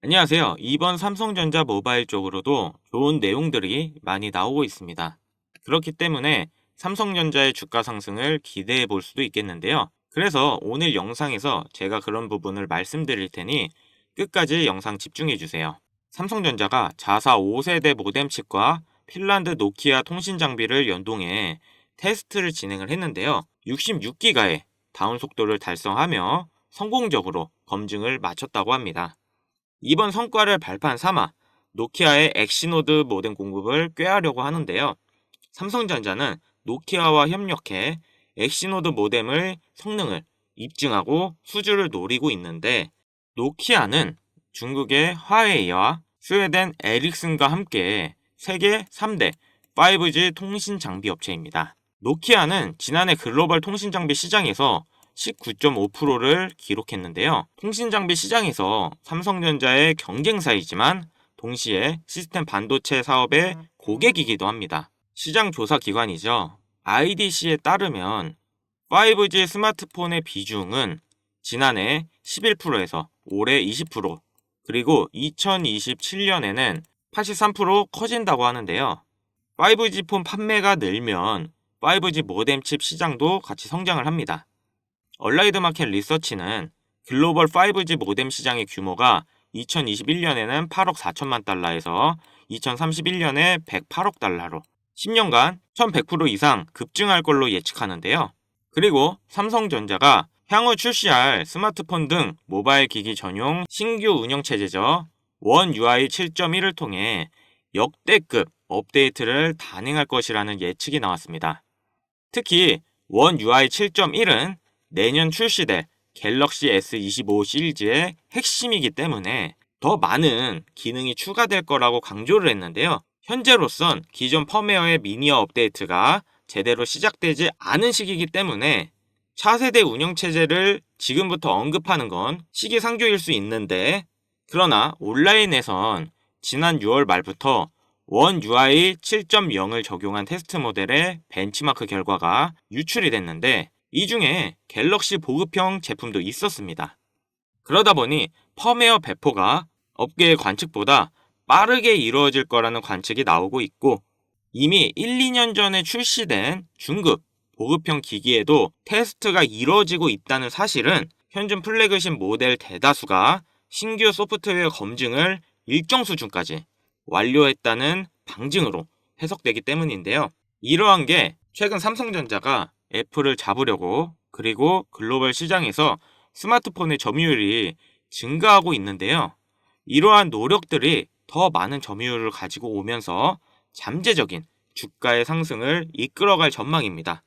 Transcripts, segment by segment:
안녕하세요. 이번 삼성전자 모바일 쪽으로도 좋은 내용들이 많이 나오고 있습니다. 그렇기 때문에 삼성전자의 주가 상승을 기대해 볼 수도 있겠는데요. 그래서 오늘 영상에서 제가 그런 부분을 말씀드릴 테니 끝까지 영상 집중해 주세요. 삼성전자가 자사 5세대 모뎀 칩과 핀란드 노키아 통신 장비를 연동해 테스트를 진행을 했는데요. 66기가의 다운 속도를 달성하며 성공적으로 검증을 마쳤다고 합니다. 이번 성과를 발판 삼아 노키아의 엑시노드 모뎀 공급을 꾀하려고 하는데요. 삼성전자는 노키아와 협력해 엑시노드 모뎀의 성능을 입증하고 수주를 노리고 있는데, 노키아는 중국의 화웨이와 스웨덴 에릭슨과 함께 세계 3대 5G 통신 장비 업체입니다. 노키아는 지난해 글로벌 통신 장비 시장에서 19.5%를 기록했는데요. 통신장비 시장에서 삼성전자의 경쟁사이지만 동시에 시스템 반도체 사업의 고객이기도 합니다. 시장 조사 기관이죠. IDC에 따르면 5G 스마트폰의 비중은 지난해 11%에서 올해 20%, 그리고 2027년에는 83% 커진다고 하는데요. 5G 폰 판매가 늘면 5G 모뎀 칩 시장도 같이 성장을 합니다. 얼라이드 마켓 리서치는 글로벌 5G 모뎀 시장의 규모가 2021년에는 8억 4천만 달러에서 2031년에 108억 달러로 10년간 1100% 이상 급증할 걸로 예측하는데요. 그리고 삼성전자가 향후 출시할 스마트폰 등 모바일 기기 전용 신규 운영체제죠. 원 UI 7.1을 통해 역대급 업데이트를 단행할 것이라는 예측이 나왔습니다. 특히 원 UI 7.1은 내년 출시될 갤럭시 S25 시리즈의 핵심이기 때문에 더 많은 기능이 추가될 거라고 강조를 했는데요. 현재로선 기존 펌웨어의 미니어 업데이트가 제대로 시작되지 않은 시기이기 때문에 차세대 운영체제를 지금부터 언급하는 건 시기상조일 수 있는데, 그러나 온라인에선 지난 6월 말부터 원 UI 7.0을 적용한 테스트 모델의 벤치마크 결과가 유출이 됐는데, 이 중에 갤럭시 보급형 제품도 있었습니다. 그러다 보니 펌웨어 배포가 업계의 관측보다 빠르게 이루어질 거라는 관측이 나오고 있고, 이미 1, 2년 전에 출시된 중급 보급형 기기에도 테스트가 이루어지고 있다는 사실은 현존 플래그십 모델 대다수가 신규 소프트웨어 검증을 일정 수준까지 완료했다는 방증으로 해석되기 때문인데요. 이러한 게 최근 삼성전자가 애플을 잡으려고, 그리고 글로벌 시장에서 스마트폰의 점유율이 증가하고 있는데요. 이러한 노력들이 더 많은 점유율을 가지고 오면서 잠재적인 주가의 상승을 이끌어갈 전망입니다.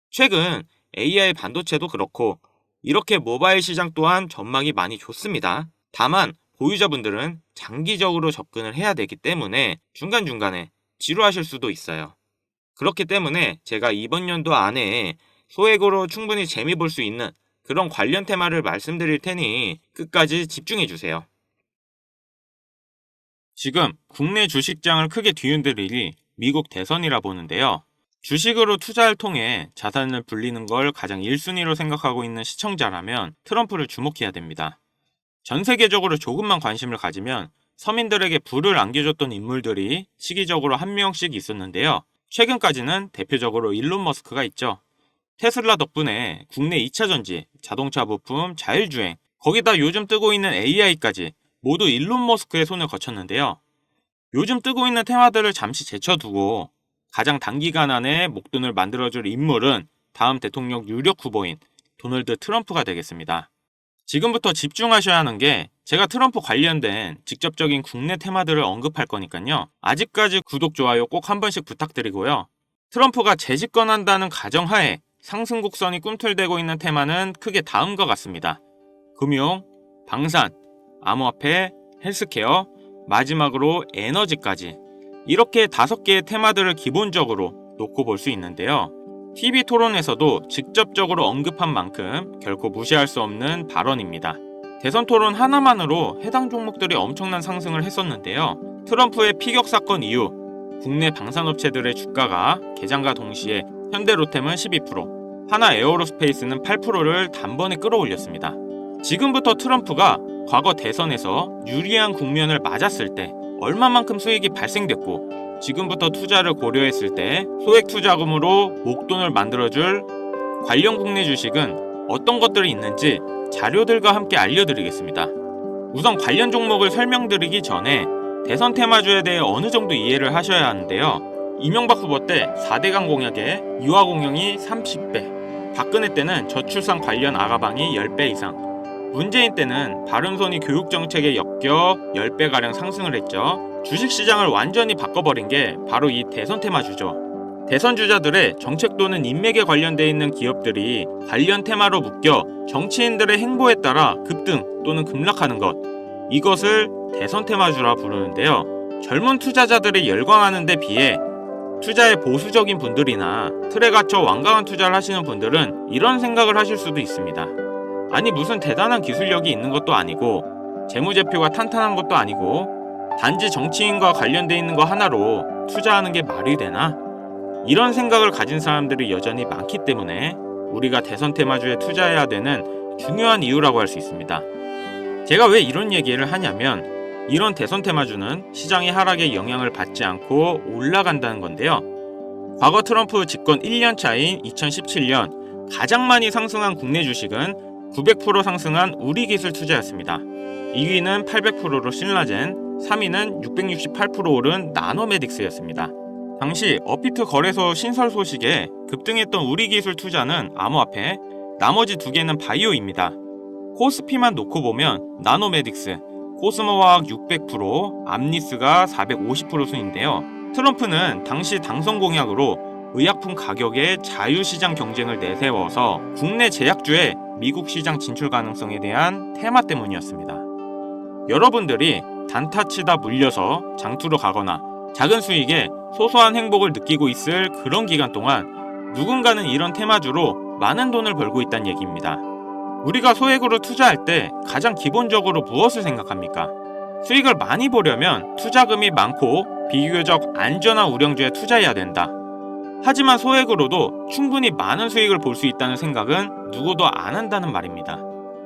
최근 AI 반도체도 그렇고 이렇게 모바일 시장 또한 전망이 많이 좋습니다. 다만 보유자분들은 장기적으로 접근을 해야 되기 때문에 중간중간에 지루하실 수도 있어요. 그렇기 때문에 제가 이번 연도 안에 소액으로 충분히 재미 볼 수 있는 그런 관련 테마를 말씀드릴 테니 끝까지 집중해 주세요. 지금 국내 주식장을 크게 뒤흔들 일이 미국 대선이라 보는데요. 주식으로 투자를 통해 자산을 불리는 걸 가장 1순위로 생각하고 있는 시청자라면 트럼프를 주목해야 됩니다. 전 세계적으로 조금만 관심을 가지면 서민들에게 부를 안겨줬던 인물들이 시기적으로 한 명씩 있었는데요. 최근까지는 대표적으로 일론 머스크가 있죠. 테슬라 덕분에 국내 2차전지, 자동차 부품, 자율주행, 거기다 요즘 뜨고 있는 AI까지 모두 일론 머스크의 손을 거쳤는데요. 요즘 뜨고 있는 테마들을 잠시 제쳐두고 가장 단기간 안에 목돈을 만들어줄 인물은 다음 대통령 유력 후보인 도널드 트럼프가 되겠습니다. 지금부터 집중하셔야 하는 게, 제가 트럼프 관련된 직접적인 국내 테마들을 언급할 거니까요. 아직까지 구독, 좋아요 꼭 한 번씩 부탁드리고요. 트럼프가 재집권한다는 가정하에 상승 곡선이 꿈틀대고 있는 테마는 크게 다음과 같습니다. 금융, 방산, 암호화폐, 헬스케어, 마지막으로 에너지까지, 이렇게 5개의 테마들을 기본적으로 놓고 볼 수 있는데요. TV 토론에서도 직접적으로 언급한 만큼 결코 무시할 수 없는 발언입니다. 대선 토론 하나만으로 해당 종목들이 엄청난 상승을 했었는데요. 트럼프의 피격 사건 이후 국내 방산업체들의 주가가 개장과 동시에 현대로템은 12%, 하나 에어로스페이스는 8%를 단번에 끌어올렸습니다. 지금부터 트럼프가 과거 대선에서 유리한 국면을 맞았을 때 얼마만큼 수익이 발생됐고 지금부터 투자를 고려했을 때 소액 투자금으로 목돈을 만들어줄 관련 국내 주식은 어떤 것들이 있는지 자료들과 함께 알려드리겠습니다. 우선 관련 종목을 설명드리기 전에 대선 테마주에 대해 어느 정도 이해를 하셔야 하는데요. 이명박 후보 때 4대강 공약에 유아 공영이 30배, 박근혜 때는 저출산 관련 아가방이 10배 이상, 문재인 때는 바른손이 교육정책에 엮여 10배가량 상승을 했죠. 주식시장을 완전히 바꿔버린 게 바로 이 대선 테마주죠. 대선 주자들의 정책 또는 인맥에 관련돼 있는 기업들이 관련 테마로 묶여 정치인들의 행보에 따라 급등 또는 급락하는 것, 이것을 대선 테마주라 부르는데요. 젊은 투자자들이 열광하는 데 비해 투자에 보수적인 분들이나 틀에 갇혀 완강한 투자를 하시는 분들은 이런 생각을 하실 수도 있습니다. 아니 무슨 대단한 기술력이 있는 것도 아니고 재무제표가 탄탄한 것도 아니고 단지 정치인과 관련돼 있는 거 하나로 투자하는 게 말이 되나? 이런 생각을 가진 사람들이 여전히 많기 때문에 우리가 대선 테마주에 투자해야 되는 중요한 이유라고 할 수 있습니다. 제가 왜 이런 얘기를 하냐면 이런 대선 테마주는 시장의 하락에 영향을 받지 않고 올라간다는 건데요. 과거 트럼프 집권 1년 차인 2017년 가장 많이 상승한 국내 주식은 900% 상승한 우리기술 투자였습니다. 2위는 800%로 신라젠, 3위는 668% 오른 나노메딕스였습니다. 당시 업비트 거래소 신설 소식에 급등했던 우리기술 투자는 암호화폐, 나머지 두 개는 바이오입니다. 코스피만 놓고 보면 나노메딕스, 코스모화학 600%, 암리스가 450% 순인데요. 트럼프는 당시 당선 공약으로 의약품 가격의 자유시장 경쟁을 내세워서 국내 제약주의 미국 시장 진출 가능성에 대한 테마 때문이었습니다. 여러분들이 단타치다 물려서 장투로 가거나 작은 수익에 소소한 행복을 느끼고 있을 그런 기간 동안 누군가는 이런 테마주로 많은 돈을 벌고 있다는 얘기입니다. 우리가 소액으로 투자할 때 가장 기본적으로 무엇을 생각합니까? 수익을 많이 보려면 투자금이 많고 비교적 안전한 우량주에 투자해야 된다. 하지만 소액으로도 충분히 많은 수익을 볼 수 있다는 생각은 누구도 안 한다는 말입니다.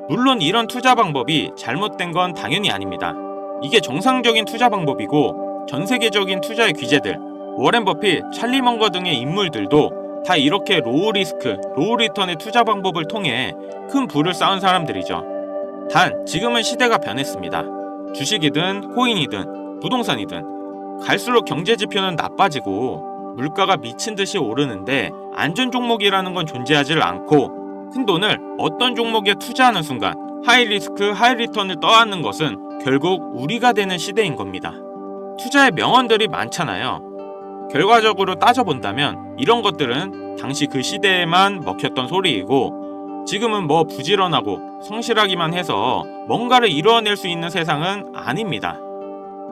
물론 이런 투자 방법이 잘못된 건 당연히 아닙니다. 이게 정상적인 투자 방법이고 전 세계적인 투자의 귀재들, 워렌 버핏, 찰리 먼거 등의 인물들도 다 이렇게 로우 리스크, 로우 리턴의 투자 방법을 통해 큰 부를 쌓은 사람들이죠. 단 지금은 시대가 변했습니다. 주식이든 코인이든 부동산이든 갈수록 경제 지표는 나빠지고 물가가 미친 듯이 오르는데 안전 종목이라는 건 존재하지 않고 큰돈을 어떤 종목에 투자하는 순간 하이 리스크 하이 리턴을 떠안는 것은 결국 우리가 되는 시대인 겁니다. 투자의 명언들이 많잖아요. 결과적으로 따져본다면 이런 것들은 당시 그 시대에만 먹혔던 소리이고 지금은 뭐 부지런하고 성실하기만 해서 뭔가를 이루어낼 수 있는 세상은 아닙니다.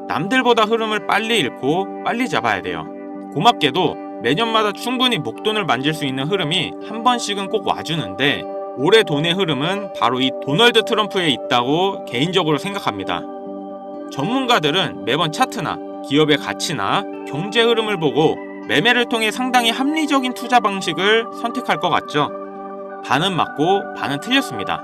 남들보다 흐름을 빨리 읽고 빨리 잡아야 돼요. 고맙게도 매년마다 충분히 목돈을 만질 수 있는 흐름이 한 번씩은 꼭 와주는데 올해 돈의 흐름은 바로 이 도널드 트럼프에 있다고 개인적으로 생각합니다. 전문가들은 매번 차트나 기업의 가치나 경제 흐름을 보고 매매를 통해 상당히 합리적인 투자 방식을 선택할 것 같죠? 반은 맞고 반은 틀렸습니다.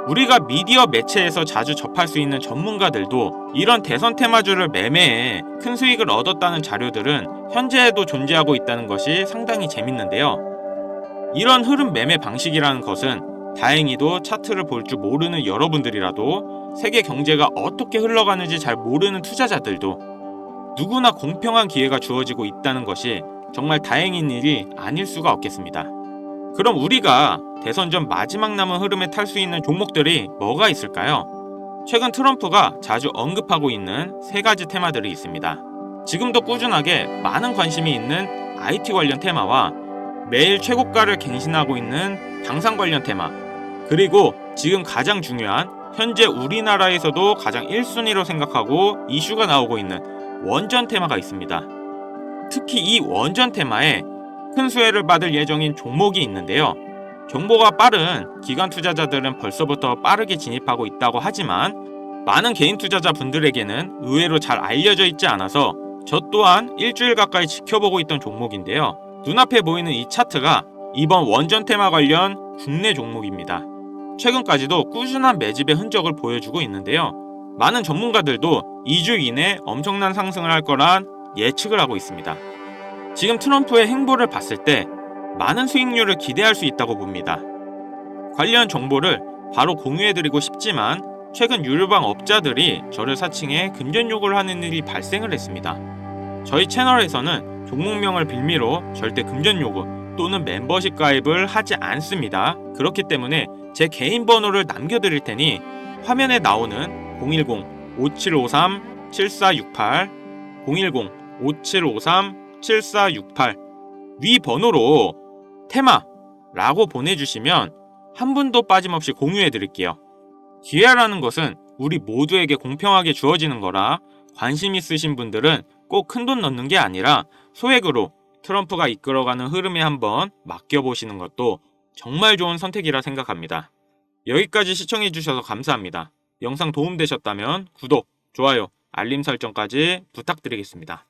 우리가 미디어 매체에서 자주 접할 수 있는 전문가들도 이런 대선 테마주를 매매해 큰 수익을 얻었다는 자료들은 현재에도 존재하고 있다는 것이 상당히 재밌는데요. 이런 흐름 매매 방식이라는 것은 다행히도 차트를 볼 줄 모르는 여러분들이라도 세계 경제가 어떻게 흘러가는지 잘 모르는 투자자들도 누구나 공평한 기회가 주어지고 있다는 것이 정말 다행인 일이 아닐 수가 없겠습니다. 그럼 우리가 대선 전 마지막 남은 흐름에 탈 수 있는 종목들이 뭐가 있을까요? 최근 트럼프가 자주 언급하고 있는 세 가지 테마들이 있습니다. 지금도 꾸준하게 많은 관심이 있는 IT 관련 테마와 매일 최고가를 갱신하고 있는 방산 관련 테마, 그리고 지금 가장 중요한 현재 우리나라에서도 가장 1순위로 생각하고 이슈가 나오고 있는 원전 테마가 있습니다. 특히 이 원전 테마에 큰 수혜를 받을 예정인 종목이 있는데요. 정보가 빠른 기관 투자자들은 벌써부터 빠르게 진입하고 있다고 하지만 많은 개인 투자자 분들에게는 의외로 잘 알려져 있지 않아서 저 또한 일주일 가까이 지켜보고 있던 종목인데요. 눈앞에 보이는 이 차트가 이번 원전 테마 관련 국내 종목입니다. 최근까지도 꾸준한 매집의 흔적을 보여주고 있는데요. 많은 전문가들도 2주 이내 엄청난 상승을 할 거란 예측을 하고 있습니다. 지금 트럼프의 행보를 봤을 때 많은 수익률을 기대할 수 있다고 봅니다. 관련 정보를 바로 공유해드리고 싶지만 최근 유료방 업자들이 저를 사칭해 금전 요구를 하는 일이 발생을 했습니다. 저희 채널에서는 종목명을 빌미로 절대 금전 요구 또는 멤버십 가입을 하지 않습니다. 그렇기 때문에 제 개인 번호를 남겨드릴 테니 화면에 나오는 010-5753-7468 010-5753-7468 위 번호로 테마라고 보내주시면 한 분도 빠짐없이 공유해드릴게요. 기회라는 것은 우리 모두에게 공평하게 주어지는 거라 관심 있으신 분들은 꼭 큰돈 넣는 게 아니라 소액으로 트럼프가 이끌어가는 흐름에 한번 맡겨보시는 것도 정말 좋은 선택이라 생각합니다. 여기까지 시청해주셔서 감사합니다. 영상 도움되셨다면 구독, 좋아요, 알림 설정까지 부탁드리겠습니다.